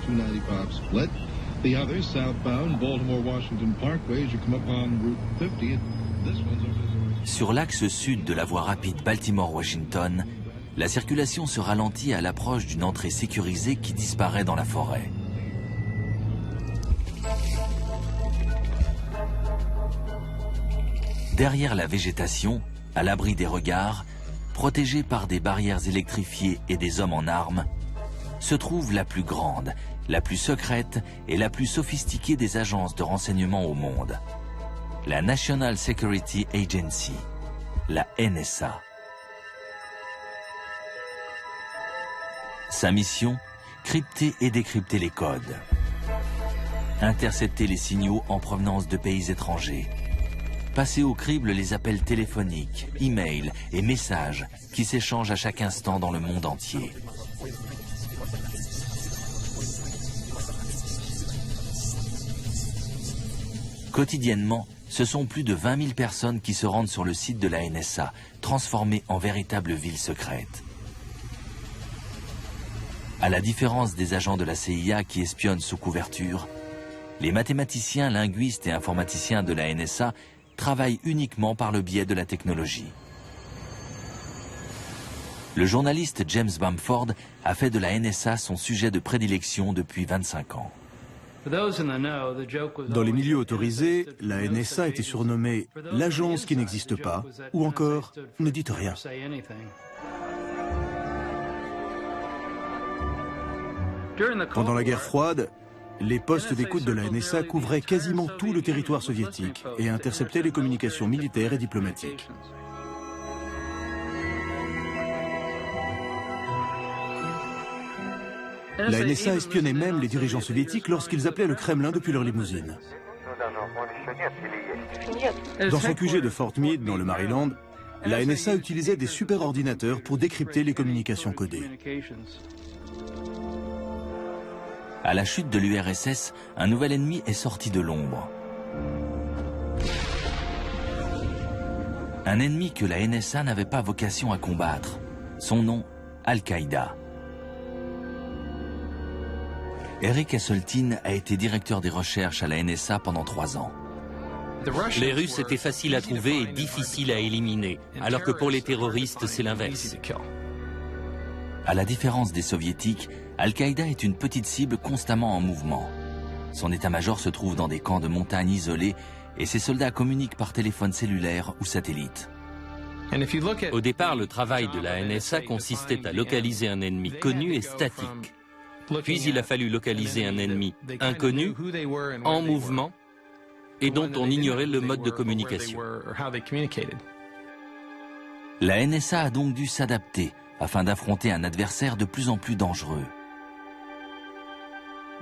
295 split. The other southbound Baltimore-Washington Parkway as you come up on Route 50. This one's over the... Sur l'axe sud de la voie rapide Baltimore-Washington, la circulation se ralentit à l'approche d'une entrée sécurisée qui disparaît dans la forêt. Derrière la végétation, à l'abri des regards, protégée par des barrières électrifiées et des hommes en armes, se trouve la plus grande, la plus secrète et la plus sophistiquée des agences de renseignement au monde, la National Security Agency, la NSA. Sa mission, crypter et décrypter les codes, intercepter les signaux en provenance de pays étrangers, passer au crible les appels téléphoniques, emails et messages qui s'échangent à chaque instant dans le monde entier. Quotidiennement, ce sont plus de 20 000 personnes qui se rendent sur le site de la NSA, transformée en véritable ville secrète. À la différence des agents de la CIA qui espionnent sous couverture, les mathématiciens, linguistes et informaticiens de la NSA travaillent uniquement par le biais de la technologie. Le journaliste James Bamford a fait de la NSA son sujet de prédilection depuis 25 ans. Dans les milieux autorisés, la NSA était surnommée l'agence qui n'existe pas, ou encore ne dites rien. Pendant la guerre froide, les postes d'écoute de la NSA couvraient quasiment tout le territoire soviétique et interceptaient les communications militaires et diplomatiques. La NSA espionnait même les dirigeants soviétiques lorsqu'ils appelaient le Kremlin depuis leur limousine. Dans son QG de Fort Meade, dans le Maryland, la NSA utilisait des superordinateurs pour décrypter les communications codées. À la chute de l'URSS, un nouvel ennemi est sorti de l'ombre. Un ennemi que la NSA n'avait pas vocation à combattre. Son nom, Al-Qaïda. Eric Hasseltine a été directeur des recherches à la NSA pendant 3 ans. Les Russes étaient faciles à trouver et difficiles à éliminer, alors que pour les terroristes, c'est l'inverse. À la différence des soviétiques, Al-Qaïda est une petite cible constamment en mouvement. Son état-major se trouve dans des camps de montagne isolés et ses soldats communiquent par téléphone cellulaire ou satellite. Au départ, le travail de la NSA consistait à localiser un ennemi connu et statique. Puis il a fallu localiser un ennemi inconnu, en mouvement, et dont on ignorait le mode de communication. La NSA a donc dû s'adapter afin d'affronter un adversaire de plus en plus dangereux.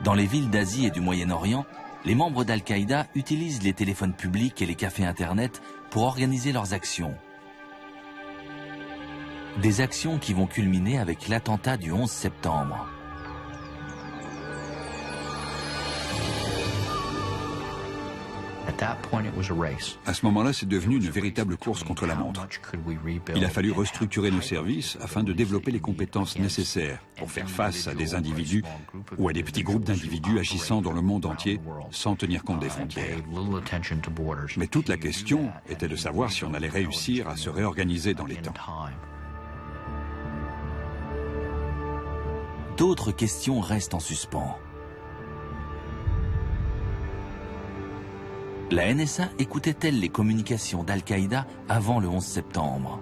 Dans les villes d'Asie et du Moyen-Orient, les membres d'Al-Qaïda utilisent les téléphones publics et les cafés Internet pour organiser leurs actions. Des actions qui vont culminer avec l'attentat du 11 septembre. À ce moment-là, c'est devenu une véritable course contre la montre. Il a fallu restructurer nos services afin de développer les compétences nécessaires pour faire face à des individus ou à des petits groupes d'individus agissant dans le monde entier sans tenir compte des frontières. Mais toute la question était de savoir si on allait réussir à se réorganiser dans les temps. D'autres questions restent en suspens. La NSA écoutait-elle les communications d'Al-Qaïda avant le 11 septembre?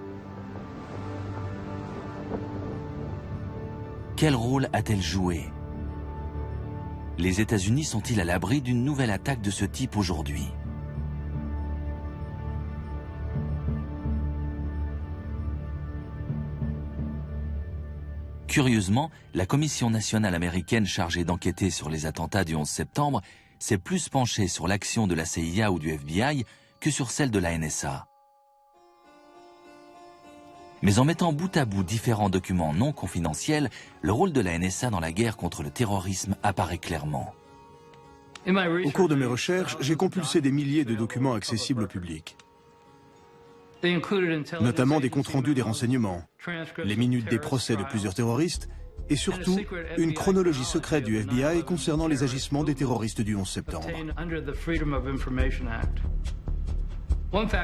Quel rôle a-t-elle joué? Les États-Unis sont-ils à l'abri d'une nouvelle attaque de ce type aujourd'hui? Curieusement, la Commission nationale américaine chargée d'enquêter sur les attentats du 11 septembre s'est plus penchée sur l'action de la CIA ou du FBI que sur celle de la NSA. Mais en mettant bout à bout différents documents non confidentiels, le rôle de la NSA dans la guerre contre le terrorisme apparaît clairement. Au cours de mes recherches, j'ai compulsé des milliers de documents accessibles au public, notamment des comptes rendus des renseignements, les minutes des procès de plusieurs terroristes et surtout une chronologie secrète du FBI concernant les agissements des terroristes du 11 septembre.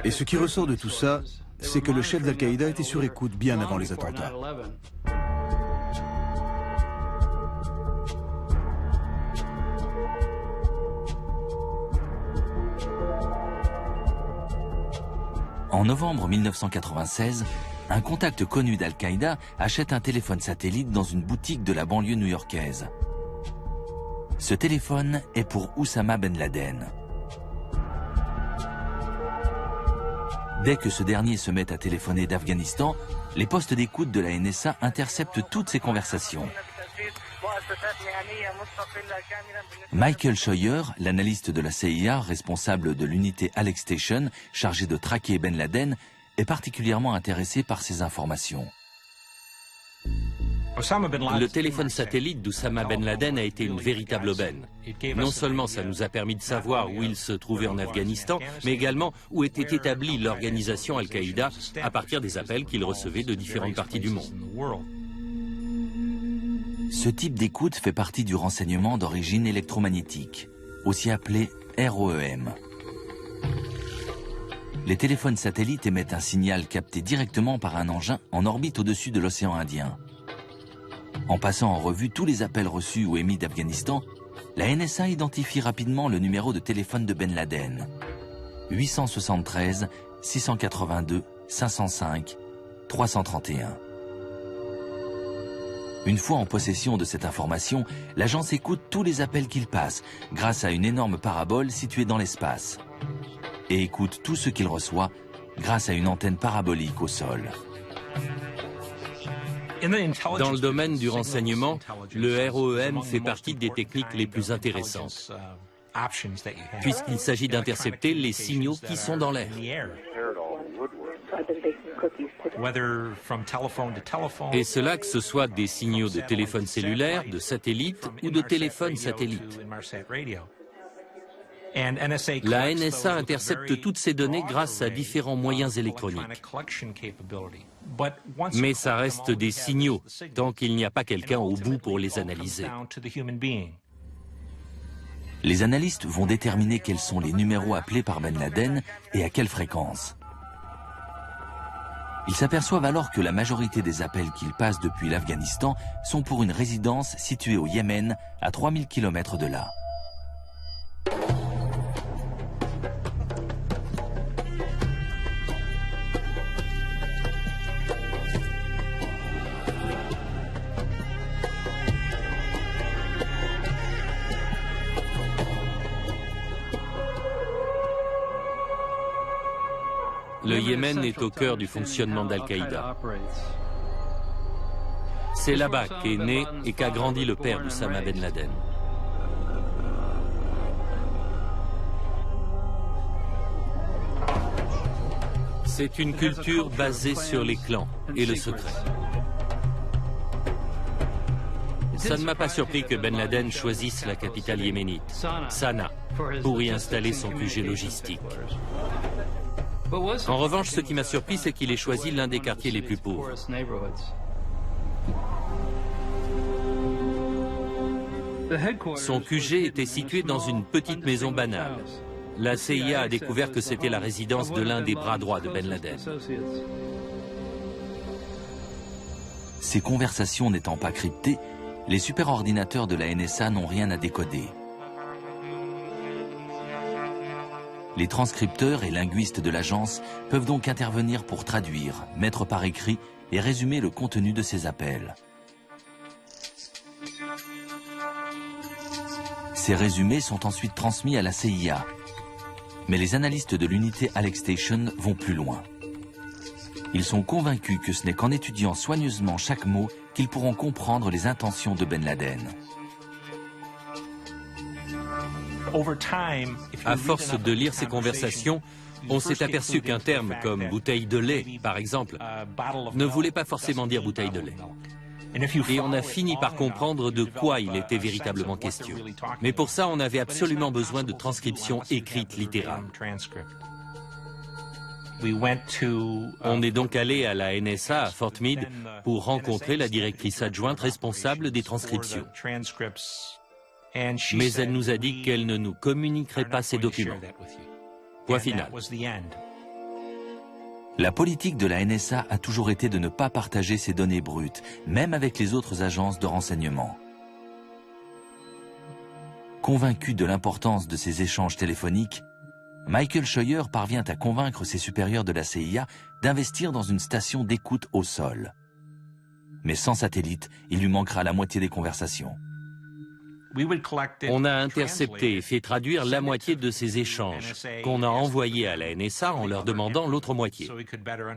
Et ce qui ressort de tout ça, c'est que le chef d'Al-Qaïda était sur écoute bien avant les attentats. En novembre 1996, un contact connu d'Al-Qaïda achète un téléphone satellite dans une boutique de la banlieue new-yorkaise. Ce téléphone est pour Oussama Ben Laden. Dès que ce dernier se met à téléphoner d'Afghanistan, les postes d'écoute de la NSA interceptent toutes ces conversations. Michael Scheuer, l'analyste de la CIA responsable de l'unité Alex Station chargée de traquer Ben Laden, est particulièrement intéressé par ces informations. Le téléphone satellite d'Oussama Ben Laden a été une véritable aubaine. Non seulement ça nous a permis de savoir où il se trouvait en Afghanistan, mais également où était établie l'organisation Al-Qaïda à partir des appels qu'il recevait de différentes parties du monde. Ce type d'écoute fait partie du renseignement d'origine électromagnétique, aussi appelé ROEM. Les téléphones satellites émettent un signal capté directement par un engin en orbite au-dessus de l'océan Indien. En passant en revue tous les appels reçus ou émis d'Afghanistan, la NSA identifie rapidement le numéro de téléphone de Ben Laden. 873 682 505 331. Une fois en possession de cette information, l'agence écoute tous les appels qu'il passe grâce à une énorme parabole située dans l'espace et écoute tout ce qu'il reçoit grâce à une antenne parabolique au sol. Dans le domaine du renseignement, le ROEM fait partie des techniques les plus intéressantes, puisqu'il s'agit d'intercepter les signaux qui sont dans l'air. Et cela que ce soit des signaux de téléphone cellulaire, de satellite ou de téléphone satellite. La NSA intercepte toutes ces données grâce à différents moyens électroniques. Mais ça reste des signaux, tant qu'il n'y a pas quelqu'un au bout pour les analyser. Les analystes vont déterminer quels sont les numéros appelés par Ben Laden et à quelle fréquence. Ils s'aperçoivent alors que la majorité des appels qu'il passe depuis l'Afghanistan sont pour une résidence située au Yémen, à 3000 km de là. Le Yémen est au cœur du fonctionnement d'Al-Qaïda. C'est là-bas qu'est né et qu'a grandi le père d'Oussama Ben Laden. C'est une culture basée sur les clans et le secret. Ça ne m'a pas surpris que Ben Laden choisisse la capitale yéménite, Sanaa, pour y installer son QG logistique. En revanche, ce qui m'a surpris, c'est qu'il ait choisi l'un des quartiers les plus pauvres. Son QG était situé dans une petite maison banale. La CIA a découvert que c'était la résidence de l'un des bras droits de Ben Laden. Ces conversations n'étant pas cryptées, les superordinateurs de la NSA n'ont rien à décoder. Les transcripteurs et linguistes de l'agence peuvent donc intervenir pour traduire, mettre par écrit et résumer le contenu de ces appels. Ces résumés sont ensuite transmis à la CIA. Mais les analystes de l'unité Alex Station vont plus loin. Ils sont convaincus que ce n'est qu'en étudiant soigneusement chaque mot qu'ils pourront comprendre les intentions de Ben Laden. À force de lire ces conversations, on s'est aperçu qu'un terme comme bouteille de lait, par exemple, ne voulait pas forcément dire bouteille de lait. Et on a fini par comprendre de quoi il était véritablement question. Mais pour ça, on avait absolument besoin de transcriptions écrites littérales. On est donc allé à la NSA à Fort Meade pour rencontrer la directrice adjointe responsable des transcriptions. Mais elle nous a dit qu'elle ne nous communiquerait pas ces documents. Point final. La politique de la NSA a toujours été de ne pas partager ces données brutes, même avec les autres agences de renseignement. Convaincu de l'importance de ces échanges téléphoniques, Michael Scheuer parvient à convaincre ses supérieurs de la CIA d'investir dans une station d'écoute au sol. Mais sans satellite, il lui manquera la moitié des conversations. On a intercepté et fait traduire la moitié de ces échanges qu'on a envoyés à la NSA en leur demandant l'autre moitié.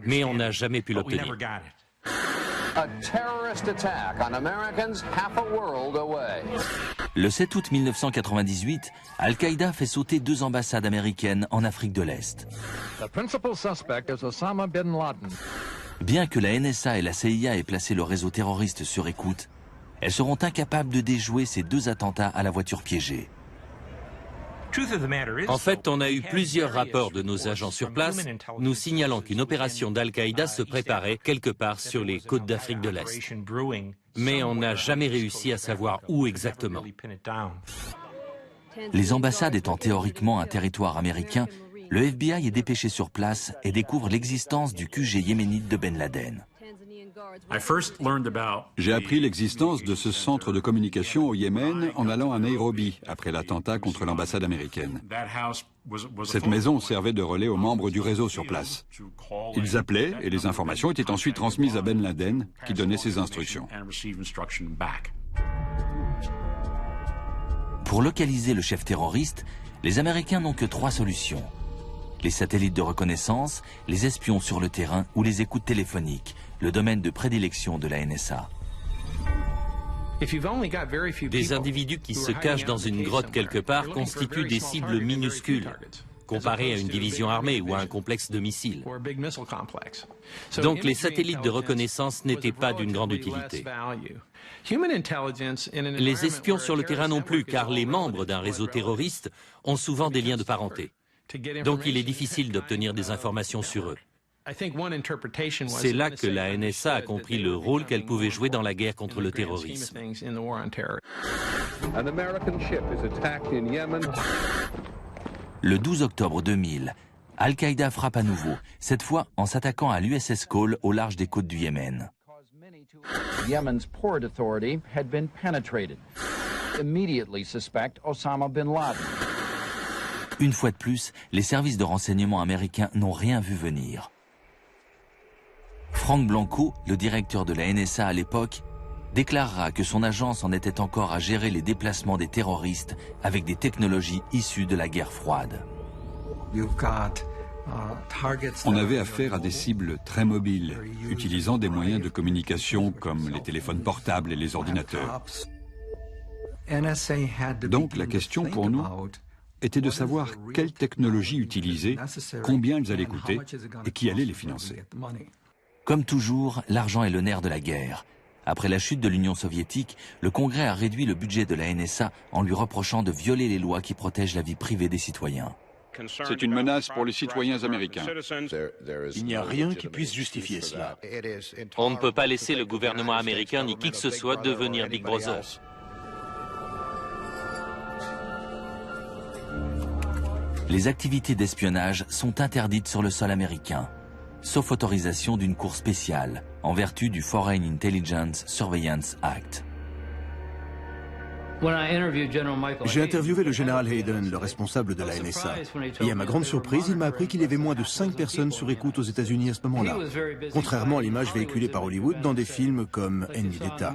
Mais on n'a jamais pu l'obtenir. Le 7 août 1998, Al-Qaïda fait sauter 2 ambassades américaines en Afrique de l'Est. Bien que la NSA et la CIA aient placé le réseau terroriste sur écoute, elles seront incapables de déjouer ces 2 attentats à la voiture piégée. En fait, on a eu plusieurs rapports de nos agents sur place nous signalant qu'une opération d'Al-Qaïda se préparait quelque part sur les côtes d'Afrique de l'Est. Mais on n'a jamais réussi à savoir où exactement. Les ambassades étant théoriquement un territoire américain, le FBI est dépêché sur place et découvre l'existence du QG yéménite de Ben Laden. J'ai appris l'existence de ce centre de communication au Yémen en allant à Nairobi, après l'attentat contre l'ambassade américaine. Cette maison servait de relais aux membres du réseau sur place. Ils appelaient et les informations étaient ensuite transmises à Ben Laden, qui donnait ses instructions. Pour localiser le chef terroriste, les Américains n'ont que 3 solutions. Les satellites de reconnaissance, les espions sur le terrain ou les écoutes téléphoniques, le domaine de prédilection de la NSA. Des individus qui se cachent dans une grotte quelque part constituent des cibles minuscules, comparées à une division armée ou à un complexe de missiles. Donc les satellites de reconnaissance n'étaient pas d'une grande utilité. Les espions sur le terrain non plus, car les membres d'un réseau terroriste ont souvent des liens de parenté. Donc il est difficile d'obtenir des informations sur eux. C'est là que la NSA a compris le rôle qu'elle pouvait jouer dans la guerre contre le terrorisme. Le 12 octobre 2000, Al-Qaïda frappe à nouveau, cette fois en s'attaquant à l'USS Cole au large des côtes du Yémen. Yemen's Port Authority had been penetrated. Immediately suspect Osama bin Laden. Une fois de plus, les services de renseignement américains n'ont rien vu venir. Frank Blanco, le directeur de la NSA à l'époque, déclarera que son agence en était encore à gérer les déplacements des terroristes avec des technologies issues de la guerre froide. On avait affaire à des cibles très mobiles, utilisant des moyens de communication comme les téléphones portables et les ordinateurs. Donc la question pour nous était de savoir quelle technologie utiliser, combien ils allaient coûter et qui allait les financer. Comme toujours, l'argent est le nerf de la guerre. Après la chute de l'Union soviétique, le Congrès a réduit le budget de la NSA en lui reprochant de violer les lois qui protègent la vie privée des citoyens. C'est une menace pour les citoyens américains. Il n'y a rien qui puisse justifier cela. On ne peut pas laisser le gouvernement américain ni qui que ce soit devenir Big Brother. Les activités d'espionnage sont interdites sur le sol américain, sauf autorisation d'une cour spéciale, en vertu du Foreign Intelligence Surveillance Act. J'ai interviewé le général Hayden, le responsable de la NSA. Et à ma grande surprise, il m'a appris qu'il y avait moins de 5 personnes sur écoute aux États-Unis à ce moment-là. Contrairement à l'image véhiculée par Hollywood dans des films comme Ennemi d'État.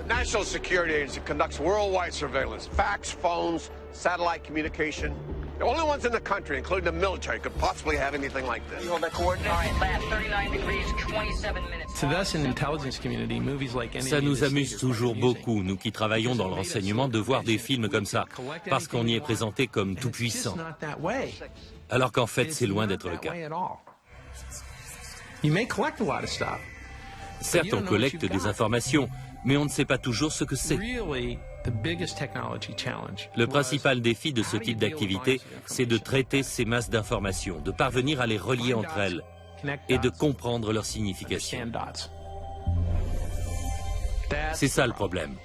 National Security Agency conducts worldwide surveillance, fax, phones, satellite communication. The only ones in the country, including the military, could possibly have anything like this. You hold that coordinate? All right, lab 39 degrees, 27 minutes. To us in intelligence community, movies like Ça nous amuse toujours beaucoup, nous qui travaillons dans le renseignement, de voir des films comme ça, parce qu'on y est présenté comme tout puissant. Alors qu'en fait, c'est loin d'être le cas. You may collect a lot of stuff, Certes, on collecte des informations, mais on ne sait pas toujours ce que c'est. Le principal défi de ce type d'activité, c'est de traiter ces masses d'informations, de parvenir à les relier entre elles et de comprendre leur signification. C'est ça le problème.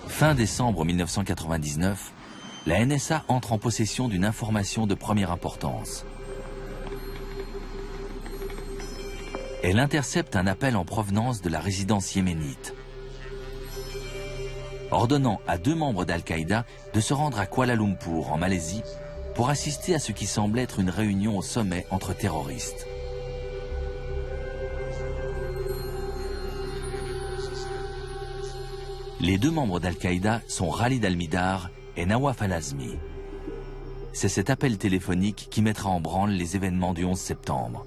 Fin décembre 1999, la NSA entre en possession d'une information de première importance. Elle intercepte un appel en provenance de la résidence yéménite, ordonnant à 2 membres d'Al-Qaïda de se rendre à Kuala Lumpur, en Malaisie, pour assister à ce qui semble être une réunion au sommet entre terroristes. Les 2 membres d'Al-Qaïda sont Khalid al-Mihdhar et Nawaf al-Azmi. C'est cet appel téléphonique qui mettra en branle les événements du 11 septembre.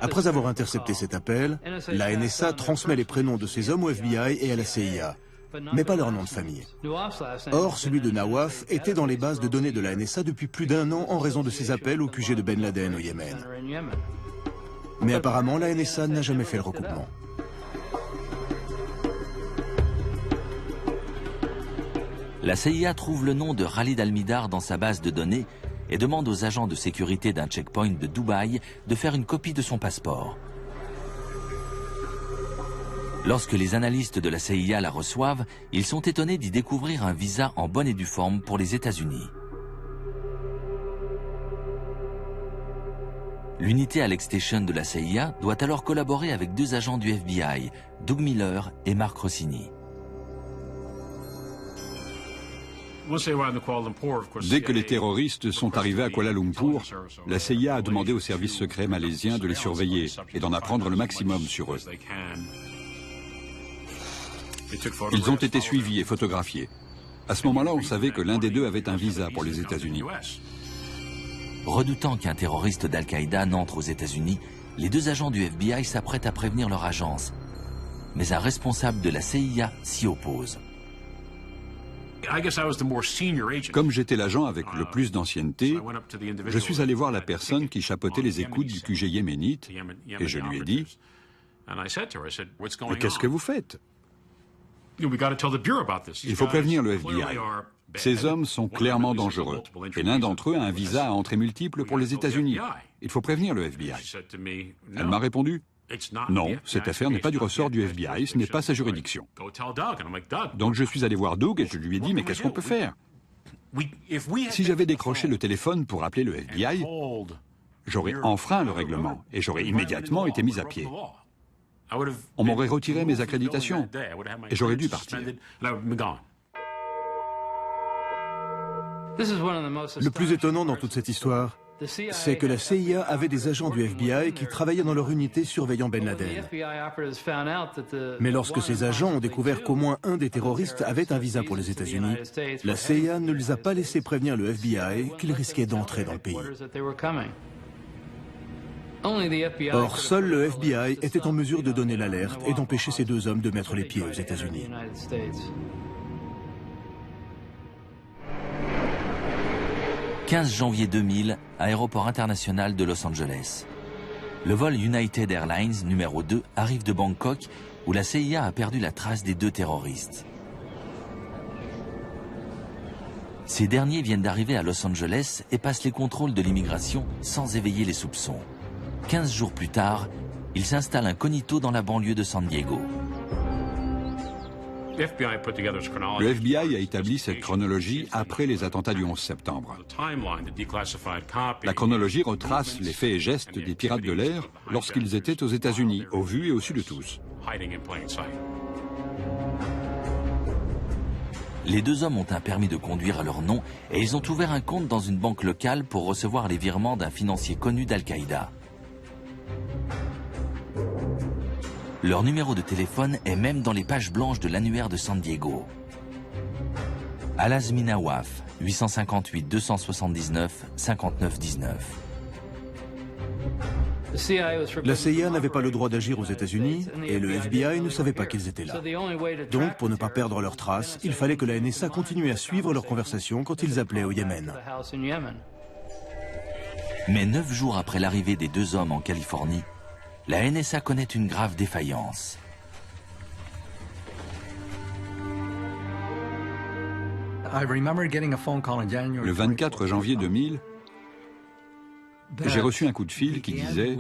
Après avoir intercepté cet appel, la NSA transmet les prénoms de ces hommes au FBI et à la CIA, mais pas leur nom de famille. Or, celui de Nawaf était dans les bases de données de la NSA depuis plus d'1 an en raison de ses appels au QG de Ben Laden au Yémen. Mais apparemment, la NSA n'a jamais fait le recoupement. La CIA trouve le nom de Khalid al-Mihdhar dans sa base de données et demande aux agents de sécurité d'un checkpoint de Dubaï de faire une copie de son passeport. Lorsque les analystes de la CIA la reçoivent, ils sont étonnés d'y découvrir un visa en bonne et due forme pour les États-Unis. L'unité Alex Station de la CIA doit alors collaborer avec 2 agents du FBI, Doug Miller et Mark Rossini. Dès que les terroristes sont arrivés à Kuala Lumpur, la CIA a demandé aux services secrets malaisiens de les surveiller et d'en apprendre le maximum sur eux. Ils ont été suivis et photographiés. À ce moment-là, on savait que l'un des 2 avait un visa pour les États-Unis. Redoutant qu'un terroriste d'Al-Qaïda n'entre aux États-Unis, les 2 agents du FBI s'apprêtent à prévenir leur agence. Mais un responsable de la CIA s'y oppose. Comme j'étais l'agent avec le plus d'ancienneté, je suis allé voir la personne qui chapeautait les écoutes du QG yéménite et je lui ai dit « Mais qu'est-ce que vous faites ? Il faut prévenir le FBI. Ces hommes sont clairement dangereux et l'un d'entre eux a un visa à entrée multiple pour les États-Unis. Il faut prévenir le FBI. » Elle m'a répondu « Non, cette affaire n'est pas du ressort du FBI, ce n'est pas sa juridiction. » Donc je suis allé voir Doug et je lui ai dit « Mais qu'est-ce qu'on peut faire ? Si j'avais décroché le téléphone pour appeler le FBI, j'aurais enfreint le règlement et j'aurais immédiatement été mis à pied. On m'aurait retiré mes accréditations et j'aurais dû partir. » Le plus étonnant dans toute cette histoire, c'est que la CIA avait des agents du FBI qui travaillaient dans leur unité surveillant Ben Laden. Mais lorsque ces agents ont découvert qu'au moins un des terroristes avait un visa pour les États-Unis, la CIA ne les a pas laissés prévenir le FBI qu'ils risquaient d'entrer dans le pays. Or, seul le FBI était en mesure de donner l'alerte et d'empêcher ces 2 hommes de mettre les pieds aux États-Unis. « 15 janvier 2000, aéroport international de Los Angeles. Le vol United Airlines numéro 2 arrive de Bangkok, où la CIA a perdu la trace des 2 terroristes. Ces derniers viennent d'arriver à Los Angeles et passent les contrôles de l'immigration sans éveiller les soupçons. 15 jours plus tard, ils s'installent incognito dans la banlieue de San Diego. Le FBI a établi cette chronologie après les attentats du 11 septembre. La chronologie retrace les faits et gestes des pirates de l'air lorsqu'ils étaient aux États-Unis, au vu et au su de tous. Les 2 hommes ont un permis de conduire à leur nom et ils ont ouvert un compte dans une banque locale pour recevoir les virements d'un financier connu d'Al-Qaïda. Leur numéro de téléphone est même dans les pages blanches de l'annuaire de San Diego. Al-Azmi Nawaf, 858 279 59 19. La CIA n'avait pas le droit d'agir aux États-Unis et le FBI ne savait pas qu'ils étaient là. Donc, pour ne pas perdre leurs traces, il fallait que la NSA continue à suivre leurs conversations quand ils appelaient au Yémen. Mais 9 jours après l'arrivée des 2 hommes en Californie, la NSA connaît une grave défaillance. Le 24 janvier 2000, j'ai reçu un coup de fil qui disait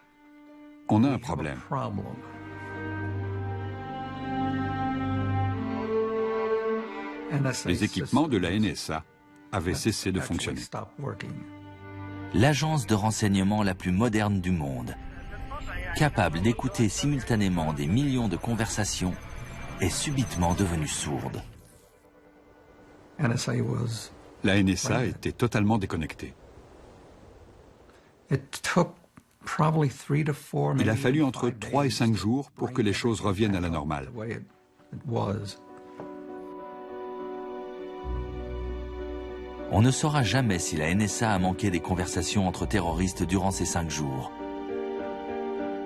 « On a un problème ». Les équipements de la NSA avaient cessé de fonctionner. L'agence de renseignement la plus moderne du monde, capable d'écouter simultanément des millions de conversations, est subitement devenue sourde. La NSA était totalement déconnectée. Il a fallu entre 3 et 5 jours pour que les choses reviennent à la normale. On ne saura jamais si la NSA a manqué des conversations entre terroristes durant ces 5 jours.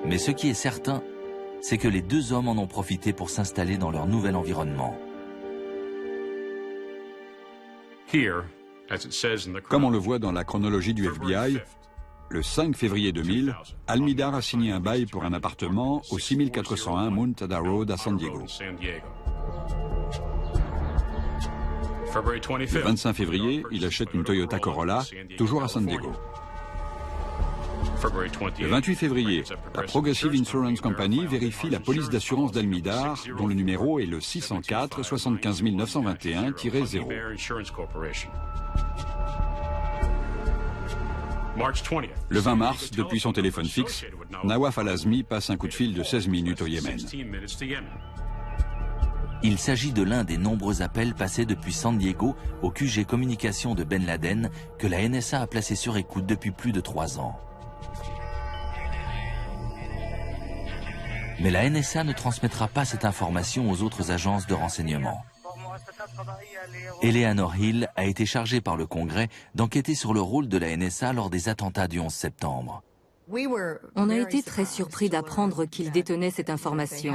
Mais ce qui est certain, c'est que les 2 hommes en ont profité pour s'installer dans leur nouvel environnement. Comme on le voit dans la chronologie du FBI, le 5 février 2000, Almidar a signé un bail pour un appartement au 6401 Muntada Road à San Diego. Le 25 février, il achète une Toyota Corolla, toujours à San Diego. Le 28 février, la Progressive Insurance Company vérifie la police d'assurance d'Almidar, dont le numéro est le 604 75 921-0. Le 20 mars, depuis son téléphone fixe, Nawaf Al-Azmi passe un coup de fil de 16 minutes au Yémen. Il s'agit de l'un des nombreux appels passés depuis San Diego au QG communication de Ben Laden que la NSA a placé sur écoute depuis plus de 3 ans. Mais la NSA ne transmettra pas cette information aux autres agences de renseignement. Eleanor Hill a été chargée par le Congrès d'enquêter sur le rôle de la NSA lors des attentats du 11 septembre. On a été très surpris d'apprendre qu'ils détenaient cette information.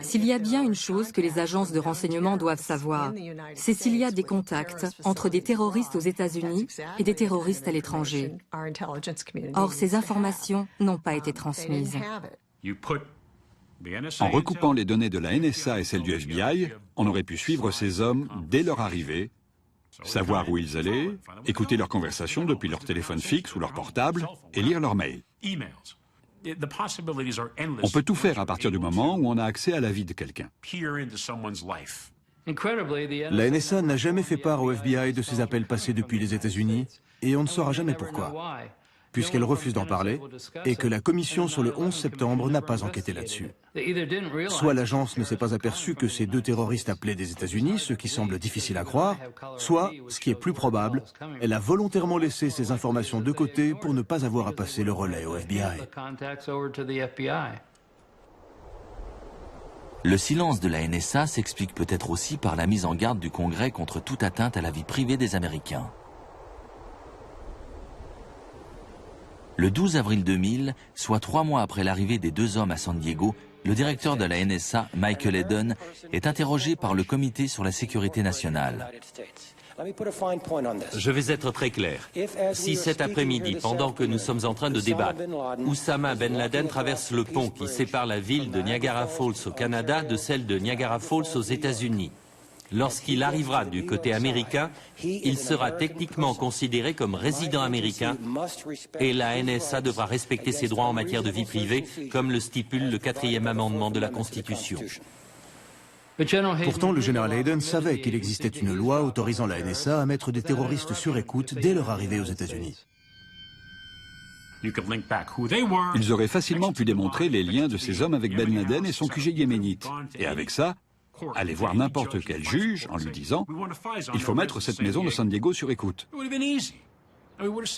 S'il y a bien une chose que les agences de renseignement doivent savoir, c'est s'il y a des contacts entre des terroristes aux États-Unis et des terroristes à l'étranger. Or, ces informations n'ont pas été transmises. En recoupant les données de la NSA et celles du FBI, on aurait pu suivre ces hommes dès leur arrivée, savoir où ils allaient, écouter leurs conversations depuis leur téléphone fixe ou leur portable et lire leurs mails. On peut tout faire à partir du moment où on a accès à la vie de quelqu'un. La NSA n'a jamais fait part au FBI de ces appels passés depuis les États-Unis et on ne saura jamais pourquoi, puisqu'elle refuse d'en parler et que la commission sur le 11 septembre n'a pas enquêté là-dessus. Soit l'agence ne s'est pas aperçue que ces 2 terroristes appelaient des États-Unis, ce qui semble difficile à croire, soit, ce qui est plus probable, elle a volontairement laissé ces informations de côté pour ne pas avoir à passer le relais au FBI. Le silence de la NSA s'explique peut-être aussi par la mise en garde du Congrès contre toute atteinte à la vie privée des Américains. Le 12 avril 2000, soit 3 mois après l'arrivée des 2 hommes à San Diego, le directeur de la NSA, Michael Hayden, est interrogé par le Comité sur la sécurité nationale. Je vais être très clair. Si cet après-midi, pendant que nous sommes en train de débattre, Oussama Ben Laden traverse le pont qui sépare la ville de Niagara Falls au Canada de celle de Niagara Falls aux États-Unis, lorsqu'il arrivera du côté américain, il sera techniquement considéré comme résident américain et la NSA devra respecter ses droits en matière de vie privée, comme le stipule le 4e amendement de la Constitution. Pourtant, le général Hayden savait qu'il existait une loi autorisant la NSA à mettre des terroristes sur écoute dès leur arrivée aux États-Unis. Ils auraient facilement pu démontrer les liens de ces hommes avec Ben Laden et son QG yéménite. Et avec ça, aller voir n'importe quel juge en lui disant « Il faut mettre cette maison de San Diego sur écoute ».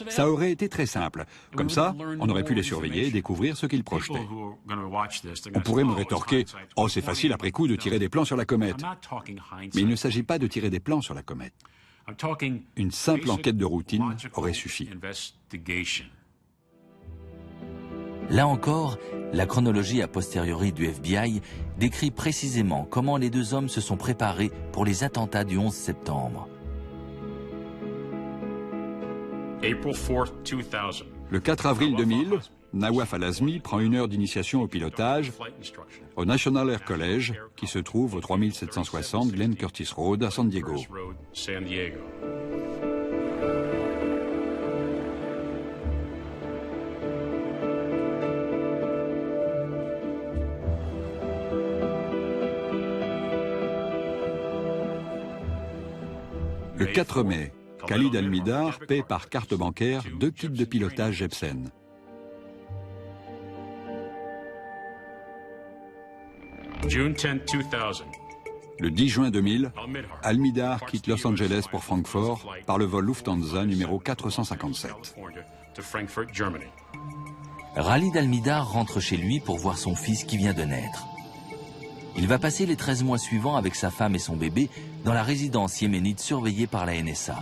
Ça aurait été très simple. Comme ça, on aurait pu les surveiller et découvrir ce qu'ils projetaient. On pourrait me rétorquer « Oh, c'est facile après coup de tirer des plans sur la comète ». Mais il ne s'agit pas de tirer des plans sur la comète. Une simple enquête de routine aurait suffi. Là encore, la chronologie a posteriori du FBI décrit précisément comment les 2 hommes se sont préparés pour les attentats du 11 septembre. Le 4 avril 2000, Nawaf Al-Azmi prend 1 heure d'initiation au pilotage au National Air College, qui se trouve au 3760 Glenn Curtis Road à San Diego. Le 4 mai, Khalid Al-Mihdhar paie par carte bancaire 2 kits de pilotage Jebsen. Le 10 juin 2000, Al-Mihdhar quitte Los Angeles pour Francfort par le vol Lufthansa numéro 457. Khalid Al-Mihdhar rentre chez lui pour voir son fils qui vient de naître. Il va passer les 13 mois suivants avec sa femme et son bébé dans la résidence yéménite surveillée par la NSA.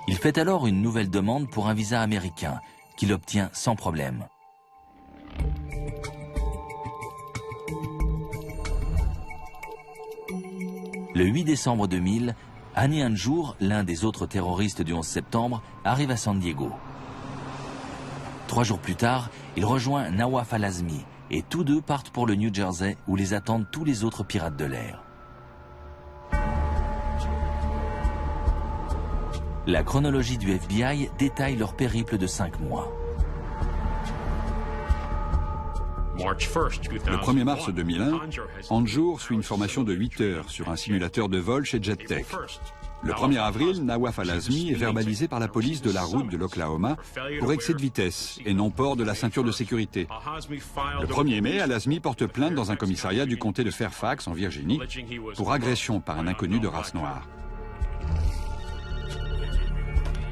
Il fait alors une nouvelle demande pour un visa américain, qu'il obtient sans problème. Le 8 décembre 2000, Hani Hanjour, l'un des autres terroristes du 11 septembre, arrive à San Diego. 3 jours plus tard, il rejoint Nawaf Al-Azmi et tous deux partent pour le New Jersey où les attendent tous les autres pirates de l'air. La chronologie du FBI détaille leur périple de 5 mois. Le 1er mars 2001, Hanjour suit une formation de 8 heures sur un simulateur de vol chez JetTech. Le 1er avril, Nawaf Al-Azmi est verbalisé par la police de la route de l'Oklahoma pour excès de vitesse et non port de la ceinture de sécurité. Le 1er mai, Al-Azmi porte plainte dans un commissariat du comté de Fairfax, en Virginie, pour agression par un inconnu de race noire.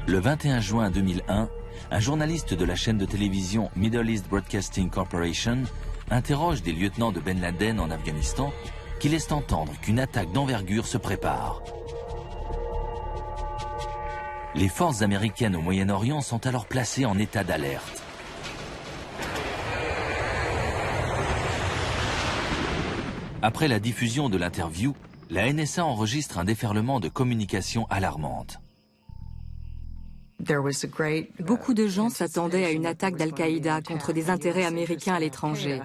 Le 21 juin 2001, un journaliste de la chaîne de télévision Middle East Broadcasting Corporation interroge des lieutenants de Ben Laden en Afghanistan qui laissent entendre qu'une attaque d'envergure se prépare. Les forces américaines au Moyen-Orient sont alors placées en état d'alerte. Après la diffusion de l'interview, la NSA enregistre un déferlement de communications alarmantes. Beaucoup de gens s'attendaient à une attaque d'Al-Qaïda contre des intérêts américains à l'étranger.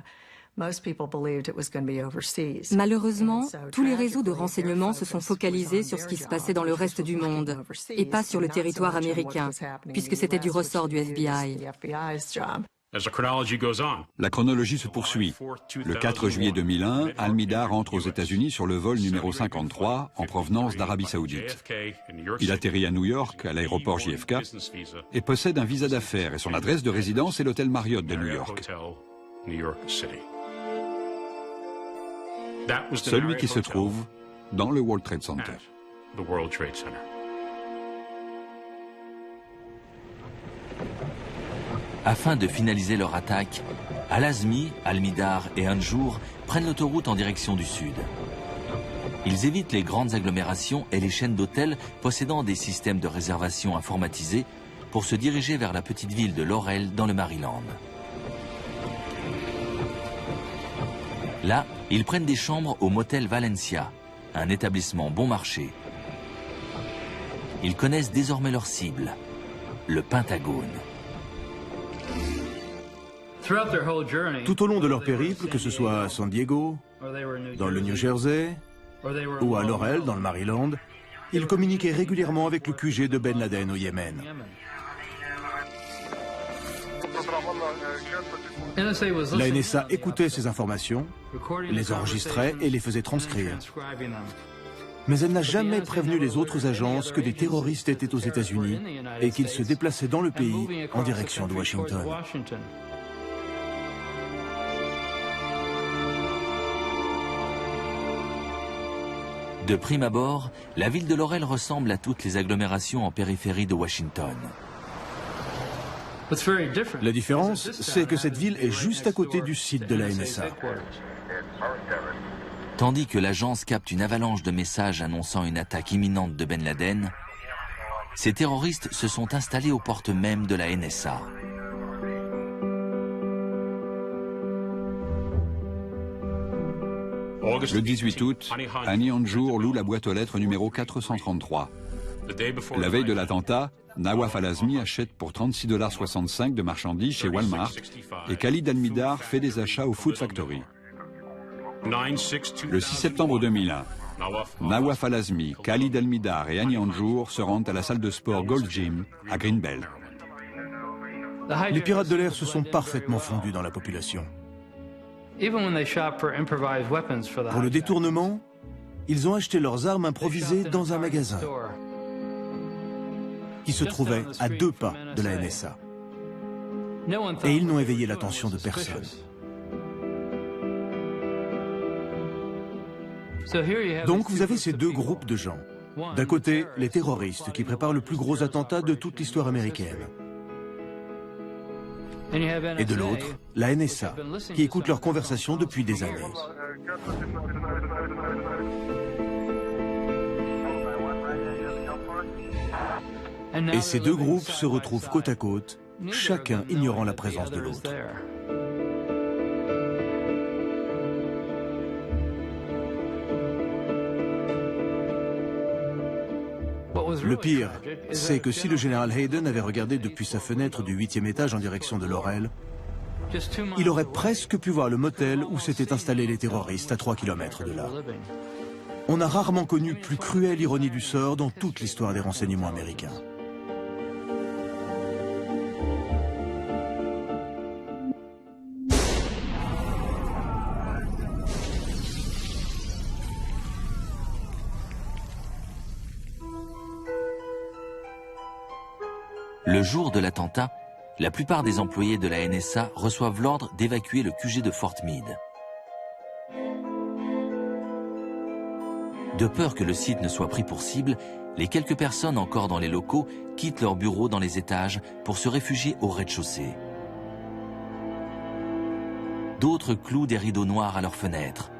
Malheureusement, tous les réseaux de renseignement se sont focalisés sur ce qui se passait dans le reste du monde et pas sur le territoire américain, puisque c'était du ressort du FBI. La chronologie se poursuit. Le 4 juillet 2001, Al-Mihdhar entre aux États-Unis sur le vol numéro 53 en provenance d'Arabie Saoudite. Il atterrit à New York, à l'aéroport JFK, et possède un visa d'affaires et son adresse de résidence est l'hôtel Marriott de New York. Celui qui se trouve dans le World Trade Center. Afin de finaliser leur attaque, Al-Azmi, Al-Mihdhar et Hanjour prennent l'autoroute en direction du sud. Ils évitent les grandes agglomérations et les chaînes d'hôtels possédant des systèmes de réservation informatisés pour se diriger vers la petite ville de Laurel dans le Maryland. Là, ils prennent des chambres au motel Valencia, un établissement bon marché. Ils connaissent désormais leur cible, le Pentagone. Tout au long de leur périple, que ce soit à San Diego, dans le New Jersey ou à Laurel, dans le Maryland, ils communiquaient régulièrement avec le QG de Ben Laden au Yémen. La NSA écoutait ces informations, les enregistrait et les faisait transcrire. Mais elle n'a jamais prévenu les autres agences que des terroristes étaient aux États-Unis et qu'ils se déplaçaient dans le pays en direction de Washington. De prime abord, la ville de Laurel ressemble à toutes les agglomérations en périphérie de Washington. La différence, c'est que cette ville est juste à côté du site de la NSA. Tandis que l'agence capte une avalanche de messages annonçant une attaque imminente de Ben Laden, ces terroristes se sont installés aux portes mêmes de la NSA. Le 18 août, Hani Hanjour loue la boîte aux lettres numéro 433. La veille de l'attentat, Nawaf Al-Azmi achète pour 36,65 $ de marchandises chez Walmart et Khalid Al-Mihdhar fait des achats au Food Factory. Le 6 septembre 2001, Nawaf Al-Azmi, Khalid Al-Mihdhar et Annie Anjour se rendent à la salle de sport Gold Gym à Greenbelt. Les pirates de l'air se sont parfaitement fondus dans la population. Pour le détournement, ils ont acheté leurs armes improvisées dans un magasin qui se trouvait à 2 pas de la NSA. Et ils n'ont éveillé l'attention de personne. Donc vous avez ces deux groupes de gens. D'un côté, les terroristes qui préparent le plus gros attentat de toute l'histoire américaine. Et de l'autre, la NSA, qui écoute leurs conversations depuis des années. Et ces deux groupes se retrouvent côte à côte, chacun ignorant la présence de l'autre. Le pire, c'est que si le général Hayden avait regardé depuis sa fenêtre du 8e étage en direction de Laurel, il aurait presque pu voir le motel où s'étaient installés les terroristes à 3 km de là. On a rarement connu plus cruelle ironie du sort dans toute l'histoire des renseignements américains. Le jour de l'attentat, la plupart des employés de la NSA reçoivent l'ordre d'évacuer le QG de Fort Meade. De peur que le site ne soit pris pour cible, les quelques personnes encore dans les locaux quittent leurs bureaux dans les étages pour se réfugier au rez-de-chaussée. D'autres clouent des rideaux noirs à leurs fenêtres.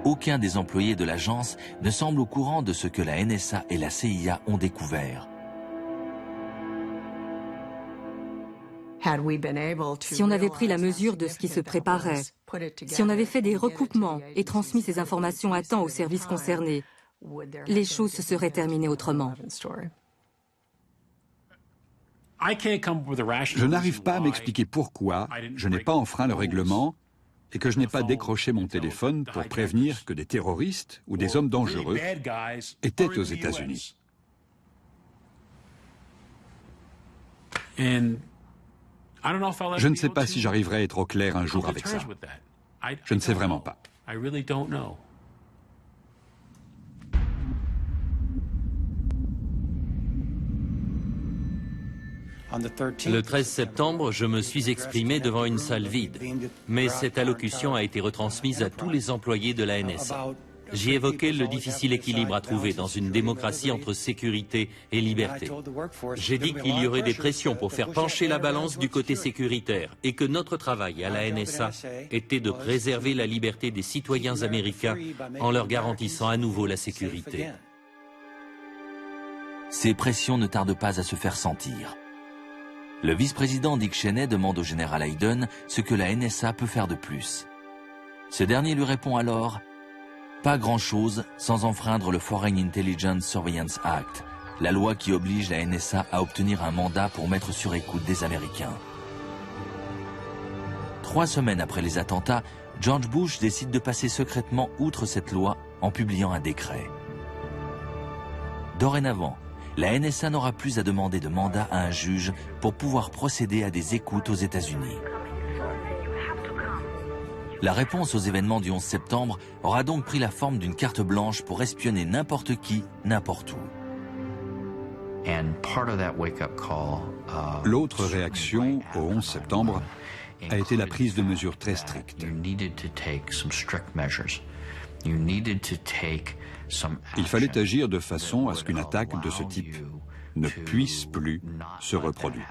Aucun des employés de l'agence ne semble au courant de ce que la NSA et la CIA ont découvert. Si on avait pris la mesure de ce qui se préparait, si on avait fait des recoupements et transmis ces informations à temps aux services concernés, les choses se seraient terminées autrement. Je n'arrive pas à m'expliquer pourquoi je n'ai pas enfreint le règlement et que je n'ai pas décroché mon téléphone pour prévenir que des terroristes ou des hommes dangereux étaient aux États-Unis. Je ne sais pas si j'arriverai à être au clair un jour avec ça. Je ne sais vraiment pas. Le 13 septembre, je me suis exprimé devant une salle vide, mais cette allocution a été retransmise à tous les employés de la NSA. J'y évoquais le difficile équilibre à trouver dans une démocratie entre sécurité et liberté. J'ai dit qu'il y aurait des pressions pour faire pencher la balance du côté sécuritaire et que notre travail à la NSA était de préserver la liberté des citoyens américains en leur garantissant à nouveau la sécurité. Ces pressions ne tardent pas à se faire sentir. Le vice-président Dick Cheney demande au général Hayden ce que la NSA peut faire de plus. Ce dernier lui répond alors « Pas grand-chose sans enfreindre le Foreign Intelligence Surveillance Act, la loi qui oblige la NSA à obtenir un mandat pour mettre sur écoute des Américains. » 3 semaines après les attentats, George Bush décide de passer secrètement outre cette loi en publiant un décret. Dorénavant, la NSA n'aura plus à demander de mandat à un juge pour pouvoir procéder à des écoutes aux États-Unis. La réponse aux événements du 11 septembre aura donc pris la forme d'une carte blanche pour espionner n'importe qui, n'importe où. L'autre réaction au 11 septembre a été la prise de mesures très strictes. Il fallait agir de façon à ce qu'une attaque de ce type ne puisse plus se reproduire.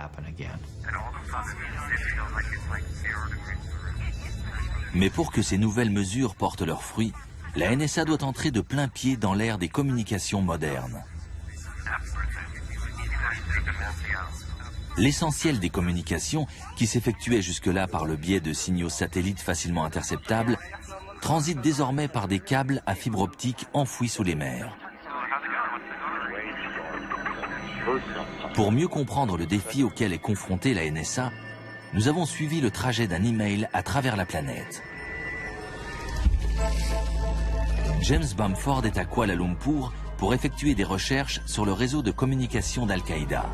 Mais pour que ces nouvelles mesures portent leurs fruits, la NSA doit entrer de plein pied dans l'ère des communications modernes. L'essentiel des communications, qui s'effectuaient jusque-là par le biais de signaux satellites facilement interceptables, transite désormais par des câbles à fibre optique enfouis sous les mers. Pour mieux comprendre le défi auquel est confrontée la NSA, nous avons suivi le trajet d'un email à travers la planète. James Bamford est à Kuala Lumpur pour effectuer des recherches sur le réseau de communication d'Al-Qaïda.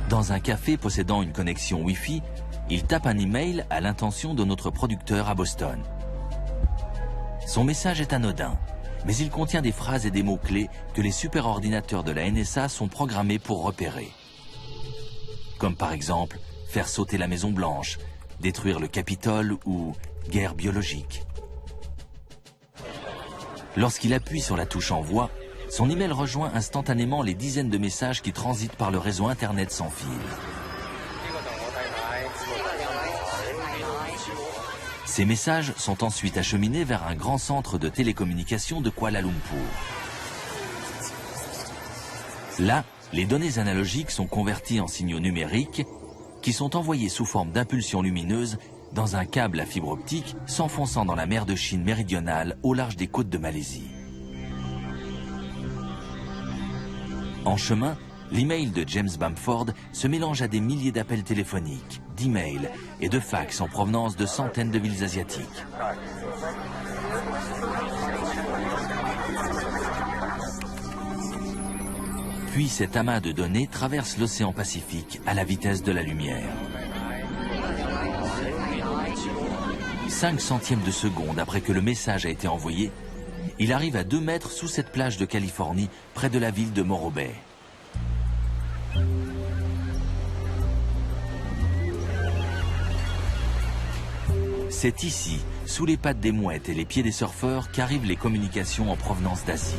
Dans un café possédant une connexion Wi-Fi, il tape un email à l'intention de notre producteur à Boston. Son message est anodin, mais il contient des phrases et des mots-clés que les superordinateurs de la NSA sont programmés pour repérer. Comme par exemple, faire sauter la Maison Blanche, détruire le Capitole ou guerre biologique. Lorsqu'il appuie sur la touche Envoi, son email rejoint instantanément les dizaines de messages qui transitent par le réseau Internet sans fil. Ces messages sont ensuite acheminés vers un grand centre de télécommunications de Kuala Lumpur. Là, les données analogiques sont converties en signaux numériques qui sont envoyés sous forme d'impulsions lumineuses dans un câble à fibre optique s'enfonçant dans la mer de Chine méridionale au large des côtes de Malaisie. En chemin, l'email de James Bamford se mélange à des milliers d'appels téléphoniques, d'emails et de fax en provenance de centaines de villes asiatiques. Puis cet amas de données traverse l'océan Pacifique à la vitesse de la lumière. 5 centièmes de seconde après que le message a été envoyé, il arrive à 2 mètres sous cette plage de Californie, près de la ville de Morro Bay. C'est ici, sous les pattes des mouettes et les pieds des surfeurs, qu'arrivent les communications en provenance d'Asie.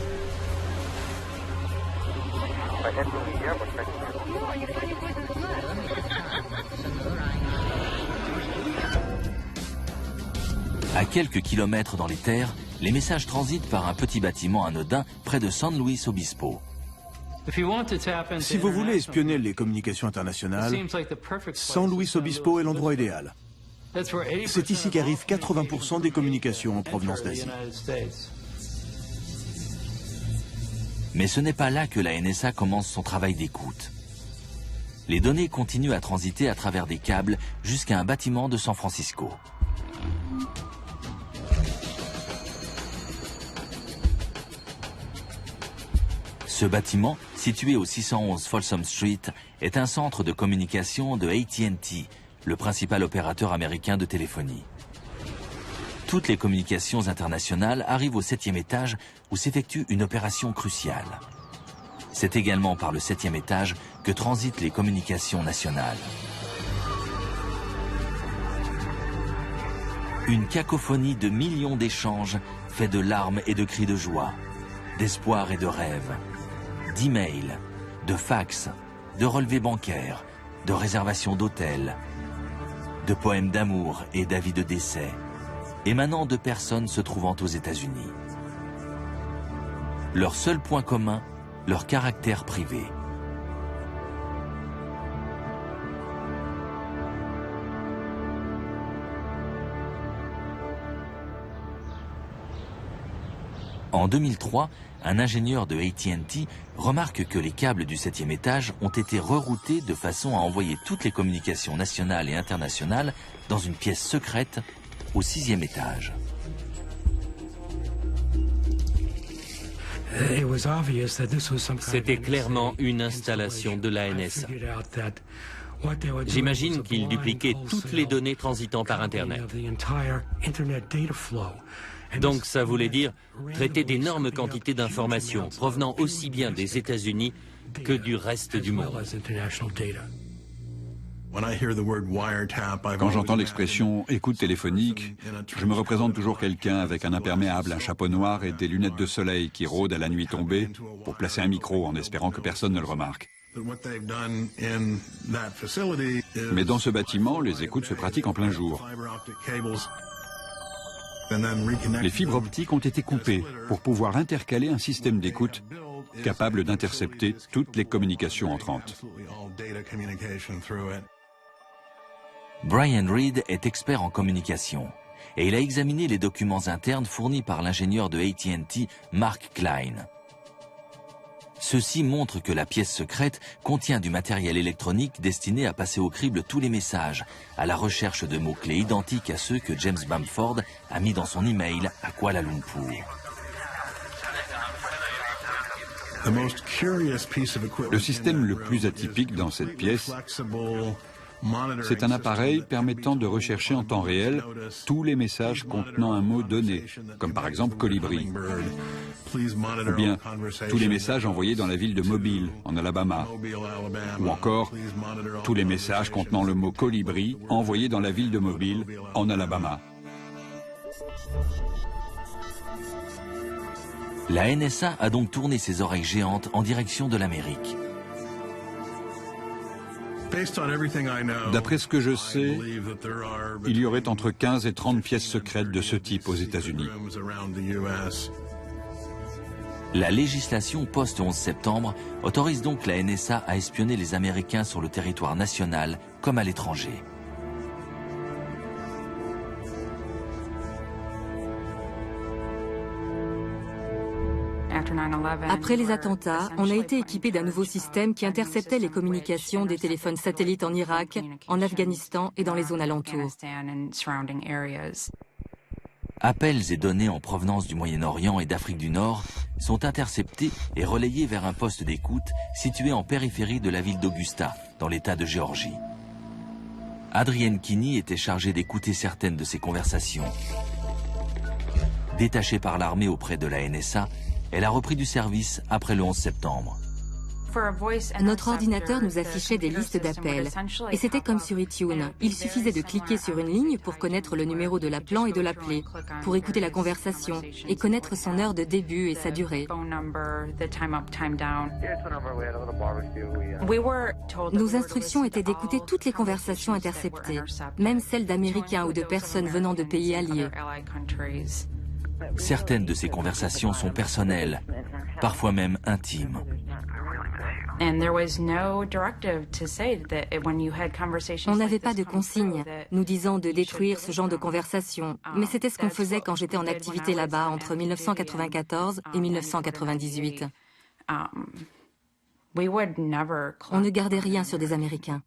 À quelques kilomètres dans les terres, les messages transitent par un petit bâtiment anodin près de San Luis Obispo. Si vous voulez espionner les communications internationales, San Luis Obispo est l'endroit idéal. C'est ici qu'arrivent 80% des communications en provenance d'Asie. Mais ce n'est pas là que la NSA commence son travail d'écoute. Les données continuent à transiter à travers des câbles jusqu'à un bâtiment de San Francisco. Ce bâtiment, situé au 611 Folsom Street, est un centre de communication de AT&T, le principal opérateur américain de téléphonie. Toutes les communications internationales arrivent au 7e étage où s'effectue une opération cruciale. C'est également par le 7e étage que transitent les communications nationales. Une cacophonie de millions d'échanges fait de larmes et de cris de joie, d'espoir et de rêves, d'emails, de fax, de relevés bancaires, de réservations d'hôtels, de poèmes d'amour et d'avis de décès, émanant de personnes se trouvant aux États-Unis. Leur seul point commun, leur caractère privé. En 2003, un ingénieur de AT&T remarque que les câbles du 7e étage ont été reroutés de façon à envoyer toutes les communications nationales et internationales dans une pièce secrète au 6e étage. C'était clairement une installation de la NSA. J'imagine qu'ils dupliquaient toutes les données transitant par Internet. Donc ça voulait dire traiter d'énormes quantités d'informations provenant aussi bien des États-Unis que du reste du monde. Quand j'entends l'expression « écoute téléphonique », je me représente toujours quelqu'un avec un imperméable, un chapeau noir et des lunettes de soleil qui rôde à la nuit tombée pour placer un micro en espérant que personne ne le remarque. Mais dans ce bâtiment, les écoutes se pratiquent en plein jour. Les fibres optiques ont été coupées pour pouvoir intercaler un système d'écoute capable d'intercepter toutes les communications entrantes. Brian Reed est expert en communication. et il a examiné les documents internes fournis par l'ingénieur de AT&T, Mark Klein. Ceci montre que la pièce secrète contient du matériel électronique destiné à passer au crible tous les messages, à la recherche de mots-clés identiques à ceux que James Bamford a mis dans son email à Kuala Lumpur. Le système le plus atypique dans cette pièce, c'est un appareil permettant de rechercher en temps réel tous les messages contenant un mot donné, comme par exemple colibri, ou bien tous les messages envoyés dans la ville de Mobile, en Alabama, ou encore tous les messages contenant le mot colibri envoyés dans la ville de Mobile, en Alabama. La NSA a donc tourné ses oreilles géantes en direction de l'Amérique. D'après ce que je sais, il y aurait entre 15 et 30 pièces secrètes de ce type aux États-Unis. La législation post-11 septembre autorise donc la NSA à espionner les Américains sur le territoire national comme à l'étranger. Après les attentats, on a été équipé d'un nouveau système qui interceptait les communications des téléphones satellites en Irak, en Afghanistan et dans les zones alentours. Appels et données en provenance du Moyen-Orient et d'Afrique du Nord sont interceptés et relayés vers un poste d'écoute situé en périphérie de la ville d'Augusta, dans l'État de Géorgie. Adrienne Kinney était chargée d'écouter certaines de ces conversations. Détachée par l'armée auprès de la NSA, elle a repris du service après le 11 septembre. Notre ordinateur nous affichait des listes d'appels, et c'était comme sur iTunes. Il suffisait de cliquer sur une ligne pour connaître le numéro de l'appelant et de l'appeler, pour écouter la conversation et connaître son heure de début et sa durée. Nos instructions étaient d'écouter toutes les conversations interceptées, même celles d'Américains ou de personnes venant de pays alliés. Certaines de ces conversations sont personnelles, parfois même intimes. On n'avait pas de consigne nous disant de détruire ce genre de conversation, mais c'était ce qu'on faisait quand j'étais en activité là-bas entre 1994 et 1998. On ne gardait rien sur des Américains.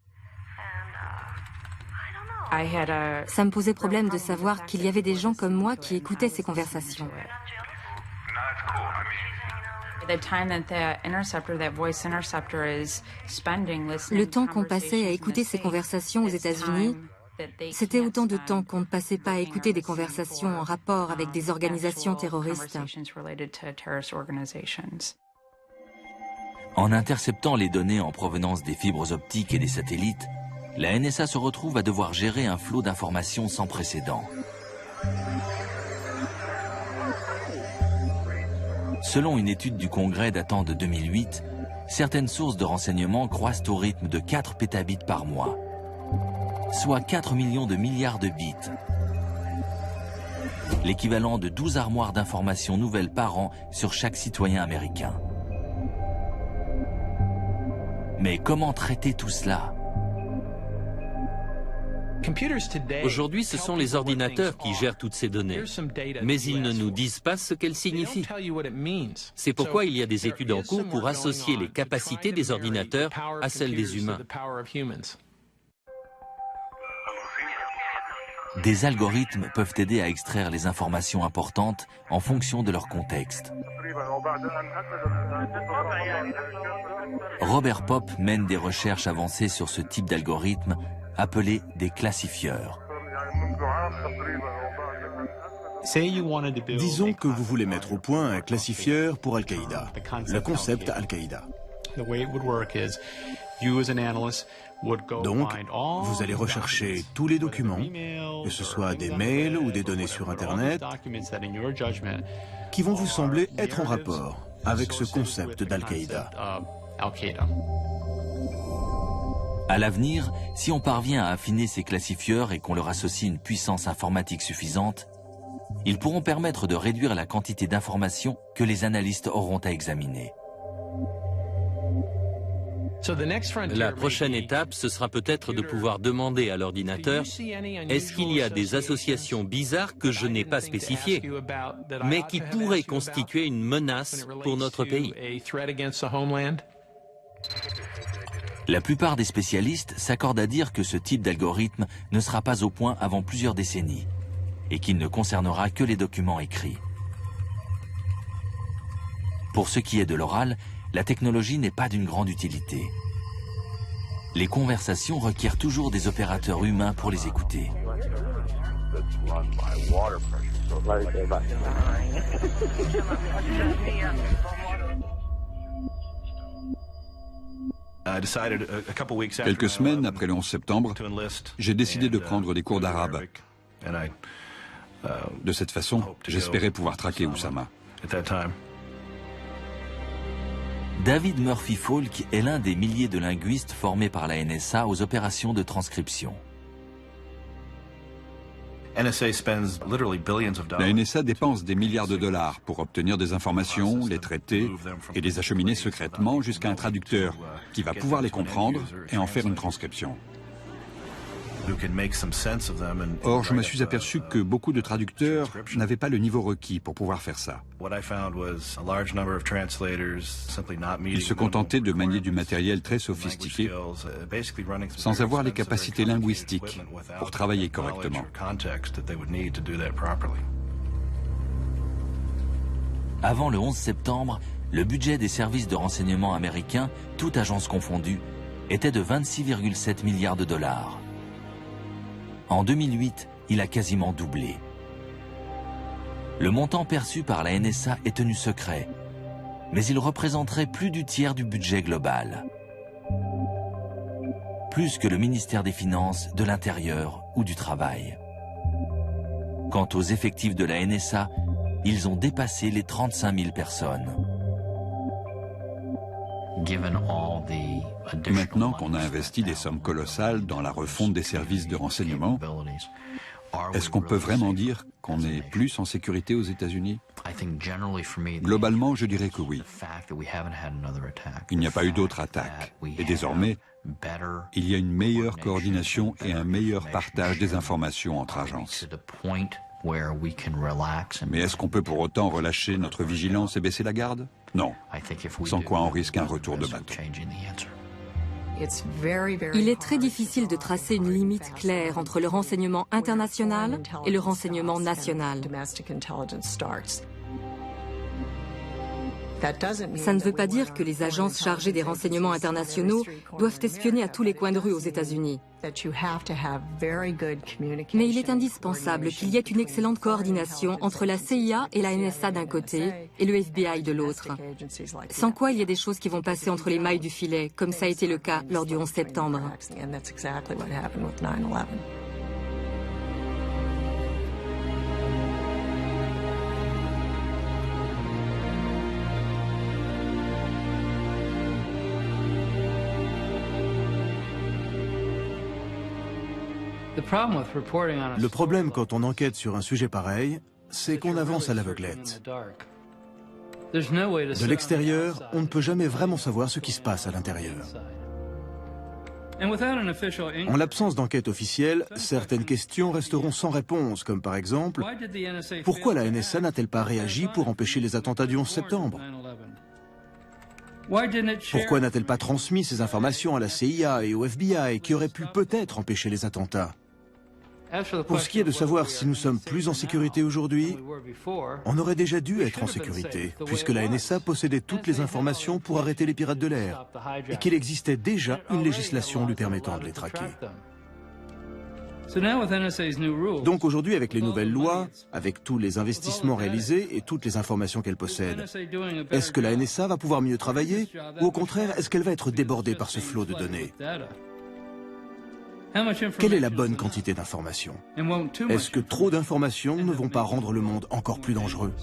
Ça me posait problème de savoir qu'il y avait des gens comme moi qui écoutaient ces conversations. Le temps qu'on passait à écouter ces conversations aux États-Unis, c'était autant de temps qu'on ne passait pas à écouter des conversations en rapport avec des organisations terroristes. En interceptant les données en provenance des fibres optiques et des satellites, la NSA se retrouve à devoir gérer un flot d'informations sans précédent. Selon une étude du Congrès datant de 2008, certaines sources de renseignements croissent au rythme de 4 pétabits par mois, soit 4 millions de milliards de bits, l'équivalent de 12 armoires d'informations nouvelles par an sur chaque citoyen américain. Mais comment traiter tout cela ? Aujourd'hui, ce sont les ordinateurs qui gèrent toutes ces données, mais ils ne nous disent pas ce qu'elles signifient. C'est pourquoi il y a des études en cours pour associer les capacités des ordinateurs à celles des humains. Des algorithmes peuvent aider à extraire les informations importantes en fonction de leur contexte. Robert Popp mène des recherches avancées sur ce type d'algorithme appelés des classifieurs. Disons que vous voulez mettre au point un classifieur pour Al-Qaïda, le concept Al-Qaïda. Donc, vous allez rechercher tous les documents, que ce soit des mails ou des données sur Internet, qui vont vous sembler être en rapport avec ce concept d'Al-Qaïda. À l'avenir, si on parvient à affiner ces classifieurs et qu'on leur associe une puissance informatique suffisante, ils pourront permettre de réduire la quantité d'informations que les analystes auront à examiner. La prochaine étape, ce sera peut-être de pouvoir demander à l'ordinateur « Est-ce qu'il y a des associations bizarres que je n'ai pas spécifiées, mais qui pourraient constituer une menace pour notre pays ?» La plupart des spécialistes s'accordent à dire que ce type d'algorithme ne sera pas au point avant plusieurs décennies et qu'il ne concernera que les documents écrits. Pour ce qui est de l'oral, la technologie n'est pas d'une grande utilité. Les conversations requièrent toujours des opérateurs humains pour les écouter. Quelques semaines après le 11 septembre, j'ai décidé de prendre des cours d'arabe. De cette façon, j'espérais pouvoir traquer Oussama. David Murphy-Falk est l'un des milliers de linguistes formés par la NSA aux opérations de transcription. La NSA dépense des milliards de dollars pour obtenir des informations, les traiter et les acheminer secrètement jusqu'à un traducteur qui va pouvoir les comprendre et en faire une transcription. Or, je me suis aperçu que beaucoup de traducteurs n'avaient pas le niveau requis pour pouvoir faire ça. Ils se contentaient de manier du matériel très sophistiqué sans avoir les capacités linguistiques pour travailler correctement. Avant le 11 septembre, le budget des services de renseignement américains, toutes agences confondues, était de 26,7 milliards de dollars. En 2008, il a quasiment doublé. Le montant perçu par la NSA est tenu secret, mais il représenterait plus du tiers du budget global. Plus que le ministère des Finances, de l'Intérieur ou du Travail. Quant aux effectifs de la NSA, ils ont dépassé les 35 000 personnes. Maintenant qu'on a investi des sommes colossales dans la refonte des services de renseignement, est-ce qu'on peut vraiment dire qu'on est plus en sécurité aux États-Unis? Globalement, je dirais que oui. Il n'y a pas eu d'autres attaques. Et désormais, il y a une meilleure coordination et un meilleur partage des informations entre agences. Mais est-ce qu'on peut pour autant relâcher notre vigilance et baisser la garde? Non. Sans quoi on risque un retour de bâton. Il est très difficile de tracer une limite claire entre le renseignement international et le renseignement national. Ça ne veut pas dire que les agences chargées des renseignements internationaux doivent espionner à tous les coins de rue aux États-Unis. Mais il est indispensable qu'il y ait une excellente coordination entre la CIA et la NSA d'un côté et le FBI de l'autre. Sans quoi il y a des choses qui vont passer entre les mailles du filet, comme ça a été le cas lors du 11 septembre. Le problème quand on enquête sur un sujet pareil, c'est qu'on avance à l'aveuglette. De l'extérieur, on ne peut jamais vraiment savoir ce qui se passe à l'intérieur. En l'absence d'enquête officielle, certaines questions resteront sans réponse, comme par exemple, pourquoi la NSA n'a-t-elle pas réagi pour empêcher les attentats du 11 septembre? Pourquoi n'a-t-elle pas transmis ces informations à la CIA et au FBI qui auraient pu peut-être empêcher les attentats? Pour ce qui est de savoir si nous sommes plus en sécurité aujourd'hui, on aurait déjà dû être en sécurité, puisque la NSA possédait toutes les informations pour arrêter les pirates de l'air, et qu'il existait déjà une législation lui permettant de les traquer. Donc aujourd'hui, avec les nouvelles lois, avec tous les investissements réalisés et toutes les informations qu'elle possède, est-ce que la NSA va pouvoir mieux travailler, ou au contraire, est-ce qu'elle va être débordée par ce flot de données? Quelle est la bonne quantité d'informations? Est-ce que trop d'informations ne vont pas rendre le monde encore plus dangereux?